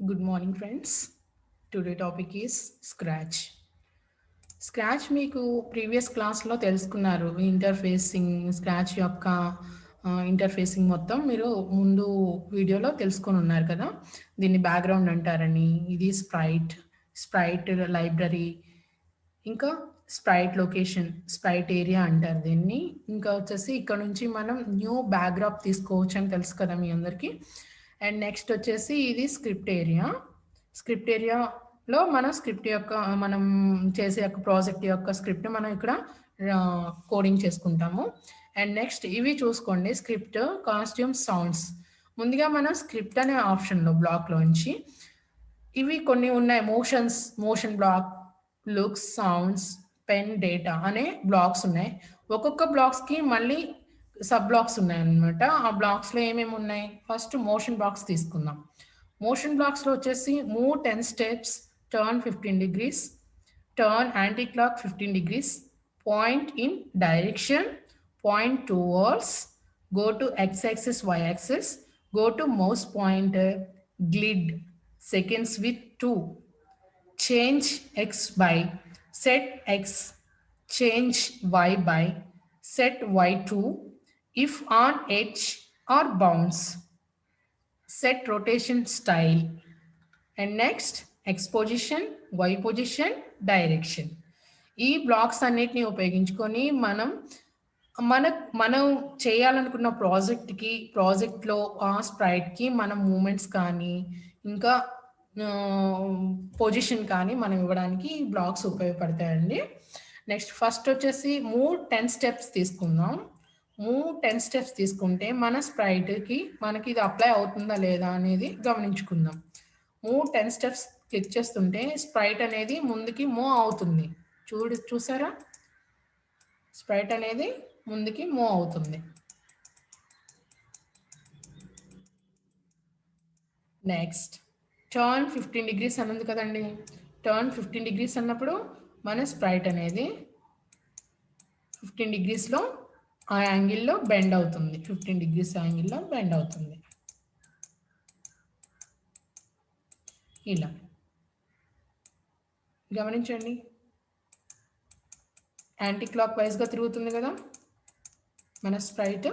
Good morning, friends. Today topic is Scratch. Scratch మీకు previous క్లాస్లో తెలుసుకున్నారు. ఇంటర్ఫేసింగ్ స్క్రాచ్ యొక్క ఇంటర్ఫేసింగ్ మొత్తం మీరు ముందు వీడియోలో తెలుసుకొని ఉన్నారు కదా. దీన్ని బ్యాక్గ్రౌండ్ అంటారని, ఇది స్ప్రైట్ లైబ్రరీ, ఇంకా స్ప్రైట్ లొకేషన్, స్ప్రైట్ ఏరియా అంటారు దీన్ని. ఇంకా వచ్చేసి ఇక్కడ నుంచి మనం న్యూ బ్యాక్డ్రాప్ తీసుకోవచ్చు అని తెలుసు కదా మీ అందరికీ. అండ్ నెక్స్ట్ వచ్చేసి ఇది స్క్రిప్ట్ ఏరియాలో మనం చేసే యొక్క ప్రాజెక్ట్ యొక్క స్క్రిప్ట్ మనం ఇక్కడ కోడింగ్ చేసుకుంటాము. అండ్ నెక్స్ట్ ఇవి చూసుకోండి, స్క్రిప్ట్ కాస్ట్యూమ్ సౌండ్స్. ముందుగా మనం స్క్రిప్ట్ అనే ఆప్షన్లో బ్లాక్లోంచి ఇవి కొన్ని ఉన్నాయి. Motion block, looks, sounds, pen, data అనే బ్లాక్స్ ఉన్నాయి. ఒక్కొక్క బ్లాక్స్కి మళ్ళీ సబ్ బ్లాక్స్ ఉన్నాయన్నమాట. ఆ బ్లాక్స్లో ఏమేమి ఉన్నాయి? ఫస్ట్ మోషన్ బ్లాక్స్ తీసుకుందాం. మోషన్ బ్లాక్స్లో వచ్చేసి move 10 steps, turn 15 degrees, turn anti clock 15 degrees, point in direction, point towards, go to x-axis, y-axis, go to mouse pointer, glide, seconds with 2, change x by, set x, change y by, set y to, if on edge or bounce, set rotation style, and next x position, y position, direction. ఈ blocks అన్నిటిని ఉపయోగించుకొని మనం చేయాలనుకున్న ప్రాజెక్ట్లో ఆ స్ప్రైట్కి మనం moments కానీ ఇంకా పొజిషన్ కానీ మనం ఇవ్వడానికి ఈ బ్లాక్స్ ఉపయోగపడతాయండి. నెక్స్ట్ ఫస్ట్ వచ్చేసి మూవ్ 10 steps తీసుకుందాం. మూవ్ 10 steps తీసుకుంటే మన స్ప్రైట్కి మనకి ఇది అప్లై అవుతుందా లేదా అనేది గమనించుకుందాం. మూవ్ 10 steps క్లిక్ చేస్తుంటే స్ప్రైట్ అనేది ముందుకి మూవ్ అవుతుంది. చూసారా? స్ప్రైట్ అనేది ముందుకి మూవ్ అవుతుంది. నెక్స్ట్ టర్న్ 15 degrees అన్నది కదండి. టర్న్ 15 degrees అన్నప్పుడు మన స్ప్రైట్ అనేది 15 degreesలో ఆ యాంగిల్లో బెండ్ అవుతుంది. 15 degrees యాంగిల్లో బెండ్ అవుతుంది. ఇలా గమనించండి, యాంటీ క్లాక్ వైజ్గా తిరుగుతుంది కదా మన స్ప్రైట్,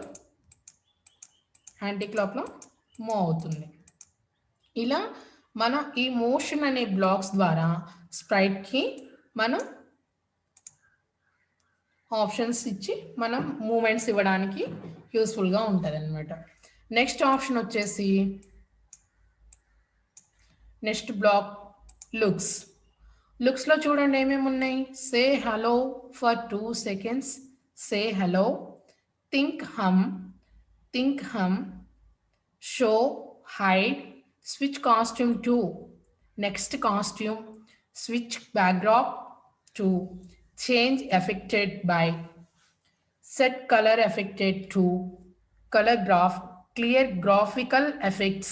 యాంటీ క్లాక్లో మూవ్ అవుతుంది. ఇలా మన ఈ మోషన్ అనే బ్లాక్స్ ద్వారా స్ప్రైట్కి మనం ఆప్షన్స్ ఇచ్చి మనం మూమెంట్స్ ఇవ్వడానికి యూస్ఫుల్గా ఉంటుంది అన్నమాట. నెక్స్ట్ ఆప్షన్ వచ్చేసి నెక్స్ట్ బ్లాక్ లుక్స్లో చూడండి ఏమేమి ఉన్నాయి. Say hello for 2 seconds, say hello, think hmm, show, hide, switch costume to next costume, switch backdrop to, change effected by, set color affected to, color graph, clear graphical effects,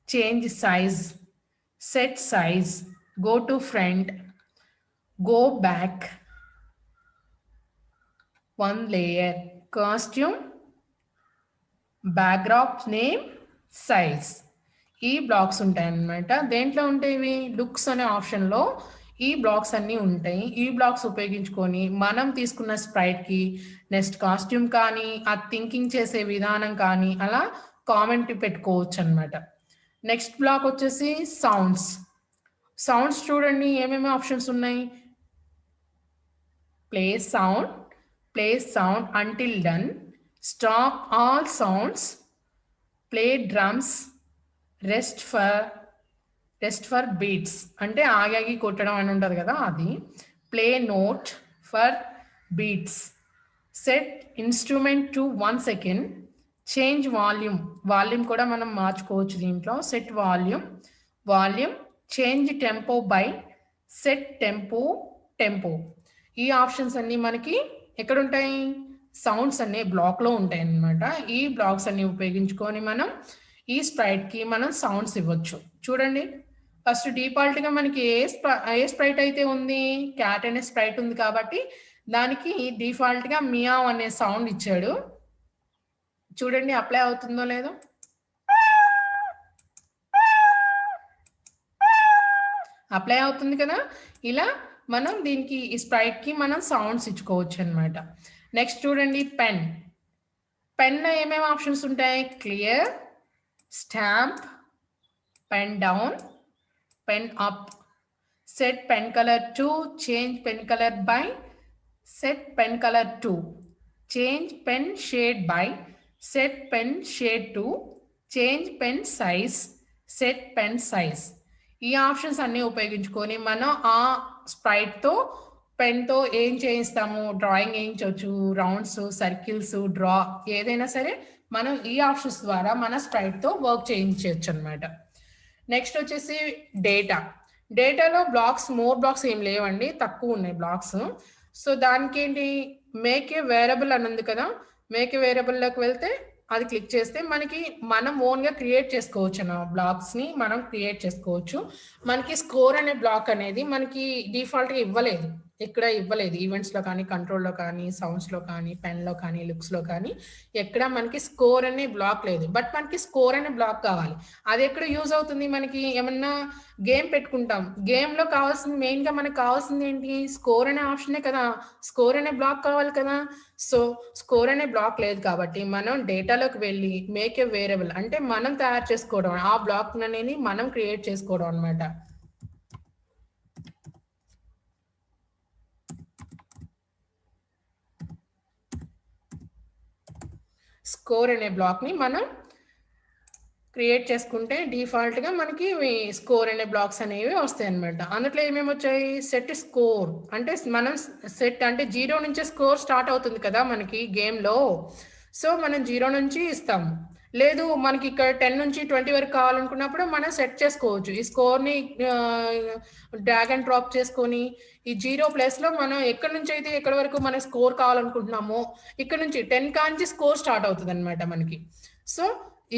change size, set size, go to front, go back, one layer, costume, backdrop name, size. ఈ blocks ఉంటాయి అన్నమాట. దేంట్లో ఉంటాయి? Looks అనే ఆప్షన్లో ఈ blocks అన్నీ ఉంటాయి. ఈ బ్లాక్స్ ఉపయోగించుకొని మనం తీసుకున్న స్ప్రైట్కి నెక్స్ట్ కాస్ట్యూమ్ కానీ ఆ థింకింగ్ చేసే విధానం కానీ అలా కామెంట్ పెట్టుకోవచ్చు అనమాట. నెక్స్ట్ బ్లాక్ వచ్చేసి సౌండ్స్ చూడండి ఏమేమి ఆప్షన్స్ ఉన్నాయి. Play sound until done, stop all sounds, play drums, rest for beats అంటే ఆగి కొట్టడం అని ఉంటుంది కదా అది, play note for beats, set instrument to 1 second, change volume కూడా మనం మార్చుకోవచ్చు దీంట్లో. Set volume, change tempo by, set tempo. ఈ ఆప్షన్స్ అన్నీ మనకి ఎక్కడుంటాయి? సౌండ్స్ అనే బ్లాక్లో ఉంటాయి అన్నమాట. ఈ బ్లాక్స్ అన్ని ఉపయోగించుకొని మనం ఈ స్ప్రైట్కి మనం సౌండ్స్ ఇవ్వచ్చు. చూడండి, ఫస్ట్ డిఫాల్ట్గా మనకి ఏ స్ప్రైట్ అయితే ఉంది, క్యాట్ అనే స్ప్రైట్ ఉంది కాబట్టి దానికి డిఫాల్ట్గా మియావ్ అనే సౌండ్ ఇచ్చాడు. చూడండి అప్లై అవుతుందో లేదో. అప్లై అవుతుంది కదా. ఇలా మనం దీనికి ఈ స్ప్రైట్కి మనం సౌండ్స్ ఇచ్చుకోవచ్చు అనమాట. నెక్స్ట్ చూడండి, పెన్. పెన్లో ఏమేమి ఆప్షన్స్ ఉంటాయి? Clear, stamp, pen down, pen up, set pen colour to, change pen colour by, set pen color to, change pen shade by, set pen shade to, change pen size, set pen size. ఈ options అన్నీ ఉపయోగించుకొని మనం ఆ స్ప్రైట్తో పెన్తో ఏం చేయిస్తాము, drawing వేయించవచ్చు, rounds, circles, draw ఏదైనా సరే మనం ఈ ఆప్షన్స్ ద్వారా మన స్ప్రైట్తో వర్క్ చేయించవచ్చు అనమాట. నెక్స్ట్ వచ్చేసి డేటా. డేటాలో బ్లాక్స్, మోర్ బ్లాక్స్ ఏం లేవండి, తక్కువ ఉన్నాయి బ్లాక్స్. సో దానికి ఏంటి, మేక్ ఏ వేరియబుల్ అని ఉంది కదా. మేక్ ఏ వేరియబుల్లోకి వెళ్తే అది క్లిక్ చేస్తే మనకి మనం ఓన్గా క్రియేట్ చేసుకోవచ్చు అన్న బ్లాక్స్ని మనం క్రియేట్ చేసుకోవచ్చు. మనకి స్కోర్ అనే బ్లాక్ అనేది మనకి డిఫాల్ట్గా ఇవ్వలేదు, ఎక్కడ ఇవ్వలేదు. ఈవెంట్స్లో కానీ, కంట్రోల్లో కానీ, సౌండ్స్లో కానీ, పెన్లో కానీ, లుక్స్లో కానీ ఎక్కడ మనకి స్కోర్ అనే బ్లాక్ లేదు. బట్ మనకి స్కోర్ అనే బ్లాక్ కావాలి. అది ఎక్కడ యూజ్ అవుతుంది, మనకి ఏమన్నా గేమ్ పెట్టుకుంటాం, గేమ్లో కావాల్సింది మెయిన్గా మనకు కావాల్సింది ఏంటి, స్కోర్ అనే ఆప్షనే కదా. స్కోర్ అనే బ్లాక్ కావాలి కదా. సో స్కోర్ అనే బ్లాక్ లేదు కాబట్టి మనం డేటాలోకి వెళ్ళి మేక్ ఏ వేరియబుల్ అంటే మనం తయారు చేసుకోవడం, ఆ బ్లాక్ అనేది మనం క్రియేట్ చేసుకోవడం అనమాట. స్కోర్ అనే బ్లాక్ని మనం క్రియేట్ చేసుకుంటే డిఫాల్ట్గా మనకి స్కోర్ అనే బ్లాక్స్ అనేవి వస్తాయి అనమాట. అందులో ఏమేమి వచ్చాయి, సెట్ స్కోర్ అంటే మనం సెట్ అంటే 0 నుంచే స్కోర్ స్టార్ట్ అవుతుంది కదా మనకి గేమ్లో. సో మనం 0 నుంచి ఇస్తాము. లేదు మనకి ఇక్కడ 10 నుంచి 20 వరకు కావాలనుకున్నప్పుడు మనం సెట్ చేసుకోవచ్చు. ఈ స్కోర్ని డ్రాగ్ అండ్ డ్రాప్ చేసుకొని ఈ 0 ప్లేస్లో మనం ఎక్కడి నుంచి అయితే ఎక్కడి వరకు మన స్కోర్ కావాలనుకుంటున్నామో ఇక్కడ నుంచి 10 కాంచి స్కోర్ స్టార్ట్ అవుతుంది అనమాట మనకి. సో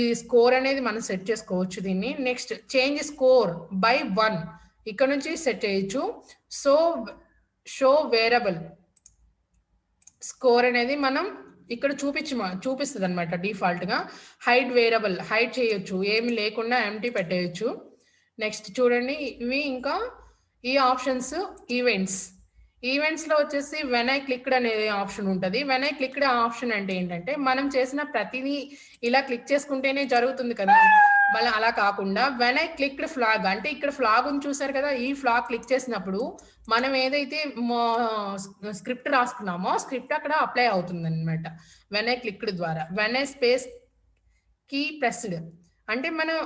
ఈ స్కోర్ అనేది మనం సెట్ చేసుకోవచ్చు దీన్ని. నెక్స్ట్ చేంజ్ స్కోర్ బై 1 ఇక్కడ నుంచి సెట్ చేయొచ్చు. సో షో వేరియబుల్ స్కోర్ అనేది మనం ఇక్కడ చూపిస్తుంది అనమాట డిఫాల్ట్గా. హైడ్ వేరియబుల్ హైడ్ చేయొచ్చు, ఏమి లేకుండా ఎంటీ పెట్టేయచ్చు. నెక్స్ట్ చూడండి, ఇవి ఇంకా ఈ ఆప్షన్స్. ఈవెంట్స్లో వచ్చేసి వెన్ ఐ క్లిక్డ్ అనేది ఆప్షన్ ఉంటుంది. వెన్ ఐ క్లిక్డ్ ఆప్షన్ అంటే ఏంటంటే మనం చేసిన ప్రతిదీ ఇలా క్లిక్ చేసుకుంటేనే జరుగుతుంది కదా. మళ్ళీ అలా కాకుండా వెన్ ఐ క్లిక్డ్ ఫ్లాగ్ అంటే ఇక్కడ ఫ్లాగ్ ఉంది చూసారు కదా, ఈ ఫ్లాగ్ క్లిక్ చేసినప్పుడు మనం ఏదైతే స్క్రిప్ట్ రాసుకున్నామో స్క్రిప్ట్ అక్కడ అప్లై అవుతుంది అనమాట వెన్ ఐ క్లిక్డ్ ద్వారా. When I space key pressed అంటే మనం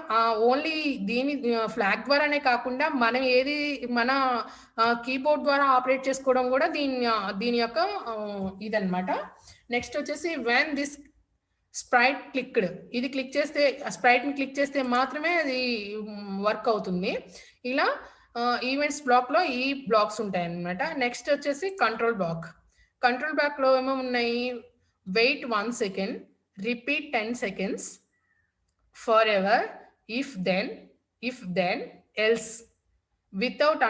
ఓన్లీ దీని ఫ్లాగ్ ద్వారానే కాకుండా మనం ఏది మన కీబోర్డ్ ద్వారా ఆపరేట్ చేసుకోవడం కూడా దీని యొక్క ఇదనమాట. నెక్స్ట్ వచ్చేసి వెన్ దిస్ స్ప్రైట్ క్లిక్డ్, ఇది క్లిక్ చేస్తే స్ప్రైట్ని క్లిక్ చేస్తే మాత్రమే అది వర్క్ అవుతుంది. ఇలా ఈవెంట్స్ బ్లాక్లో ఈ బ్లాక్స్ ఉంటాయి అన్నమాట. నెక్స్ట్ వచ్చేసి కంట్రోల్ బ్లాక్లో ఏమేమి ఉన్నాయి, wait 1 second, repeat 10 seconds, forever, if then else, without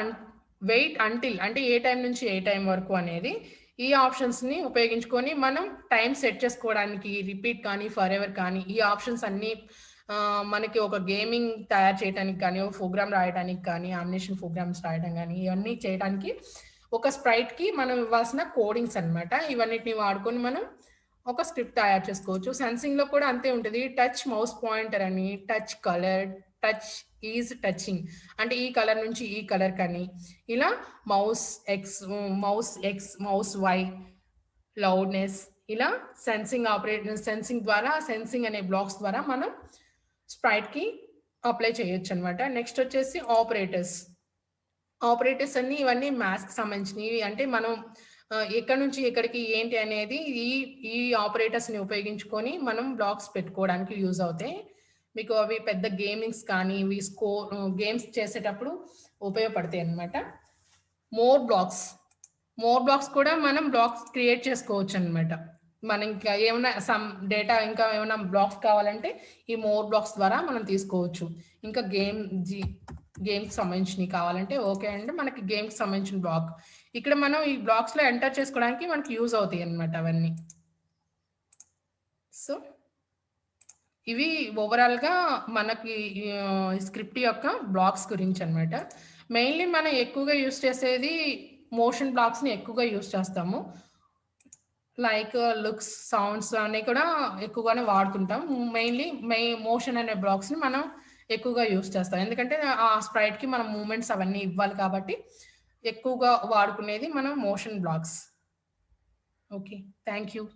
wait until అంటే ఏ టైం నుంచి ఏ టైం వరకు అనేది ఈ ఆప్షన్స్ని ఉపయోగించుకొని మనం టైం సెట్ చేసుకోవడానికి, రిపీట్ కానీ, ఫర్ ఎవర్ కానీ ఈ ఆప్షన్స్ అన్నీ మనకి ఒక గేమింగ్ తయారు చేయడానికి కానీ, ఒక ప్రోగ్రామ్ రాయడానికి కానీ, యానిమేషన్ ప్రోగ్రామ్స్ రాయడం కానీ ఇవన్నీ చేయడానికి ఒక స్ప్రైట్కి మనం ఇవ్వాల్సిన కోడింగ్స్ అనమాట. ఇవన్నిటిని వాడుకొని మనం ఒక స్క్రిప్ట్ తయారు చేసుకోవచ్చు. సెన్సింగ్లో కూడా అంతే ఉంటుంది. టచ్ మౌస్ పాయింటర్ అని, touch color, touch is touching అంటే ఈ కలర్ నుంచి ఈ కలర్ కానీ, ఇలా mouse x, mouse y, loudness, ఇలా సెన్సింగ్ ద్వారా, సెన్సింగ్ అనే బ్లాక్స్ ద్వారా మనం స్ప్రైట్కి అప్లై చేయొచ్చు అనమాట. నెక్స్ట్ వచ్చేసి ఆపరేటర్స్ అన్ని ఇవన్నీ మ్యాథ్స్కి సంబంధించినవి. అంటే మనం ఎక్కడి నుంచి ఎక్కడికి ఏంటి అనేది ఈ ఆపరేటర్స్ని ఉపయోగించుకొని మనం బ్లాక్స్ పెట్టుకోవడానికి యూజ్ అవుతాయి. మీకు అవి పెద్ద గేమింగ్స్ కానీ ఇవి గేమ్స్ చేసేటప్పుడు ఉపయోగపడతాయి అన్నమాట. మోర్ బ్లాక్స్ కూడా మనం బ్లాక్స్ క్రియేట్ చేసుకోవచ్చు అనమాట. మనం ఇంకా ఏమైనా సమ్ డేటా ఇంకా ఏమైనా బ్లాక్స్ కావాలంటే ఈ మోర్ బ్లాక్స్ ద్వారా మనం తీసుకోవచ్చు. ఇంకా గేమ్కి సంబంధించినవి కావాలంటే ఓకే అంటే మనకి గేమ్కి సంబంధించిన బ్లాక్ ఇక్కడ మనం ఈ బ్లాక్స్లో ఎంటర్ చేసుకోవడానికి మనకి యూజ్ అవుతాయి అన్నమాట అవన్నీ. సో ఇవి ఓవరాల్గా మనకి స్క్రిప్ట్ యొక్క బ్లాక్స్ గురించి అనమాట. మెయిన్లీ మనం ఎక్కువగా యూస్ చేసేది మోషన్ బ్లాక్స్ని ఎక్కువగా యూస్ చేస్తాము. లైక్ లుక్స్, సౌండ్స్ అన్నీ కూడా ఎక్కువగానే వాడుతుంటాం. మెయిన్లీ మోషన్ అనే బ్లాక్స్ని మనం ఎక్కువగా యూస్ చేస్తాం. ఎందుకంటే ఆ స్ప్రైట్కి మనం మూమెంట్స్ అవన్నీ ఇవ్వాలి కాబట్టి ఎక్కువగా వాడుకునేది మనం motion blocks. Okay, thank you.